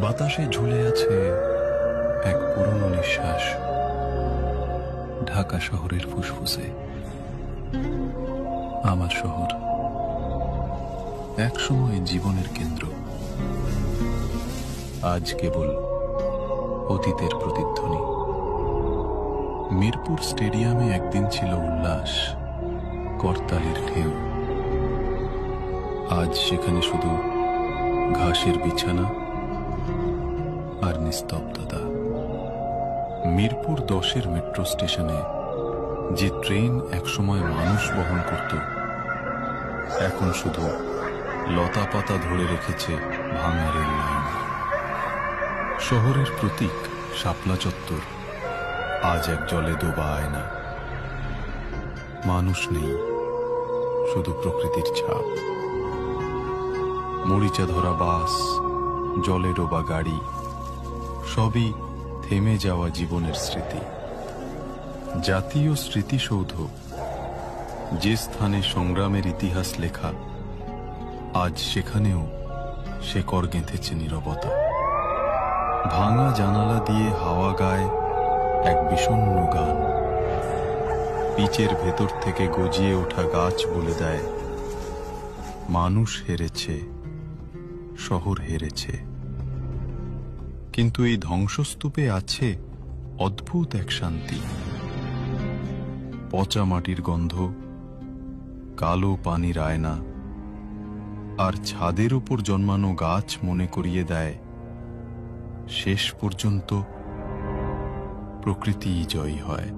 বাতাসে ঝুলে আছে এক পুরনো নিঃশ্বাস, ঢাকা শহরের ফুসফুসে। আমার শহর একসময় জীবনের কেন্দ্র, আজ কেবল অতীতের প্রতিধ্বনি। মিরপুর স্টেডিয়ামে একদিন ছিল উল্লাস, করতালির ঢেউ। আজ সেখানে শুধু ঘাসের বিছানা আর নিস্তব্ধতা। মিরপুর 10-এর মেট্রো স্টেশনে যে ট্রেন একসময় মানুষ বহন করত, এখন শুধু লতা পাতা ধরে রেখেছে ভাঙা রেল লাইন। শহরের প্রতীক শাপলা চত্বর আজ এক জলে ডোবা আয়না। মানুষ নেই, শুধু প্রকৃতির ছাপ। মরিচা ধরা বাস, জলে ডোবা গাড়ি, সবই থেমে যাওয়া জীবনের স্মৃতি। জাতীয় স্মৃতিসৌধ, যে স্থানে সংগ্রামের ইতিহাস লেখা, আজ সেখানেও শেকড় গেঁথেছে নীরবতা। ভাঙা জানালা দিয়ে হাওয়া গায় এক বিষণ্ণ গান। পিচের ভেতর থেকে গজিয়ে ওঠা গাছ বলে দেয়, মানুষ হেরেছে, শহর হেরেছে। কিন্তু এই ধ্বংসস্তূপে আছে অদ্ভুত এক শান্তি। পচা মাটির গন্ধ, কালো পানির আয়না, আর ছাদের উপর জন্মানো গাছ মনে করিয়ে দেয়, শেষ পর্যন্ত প্রকৃতিই জয়ী হয়।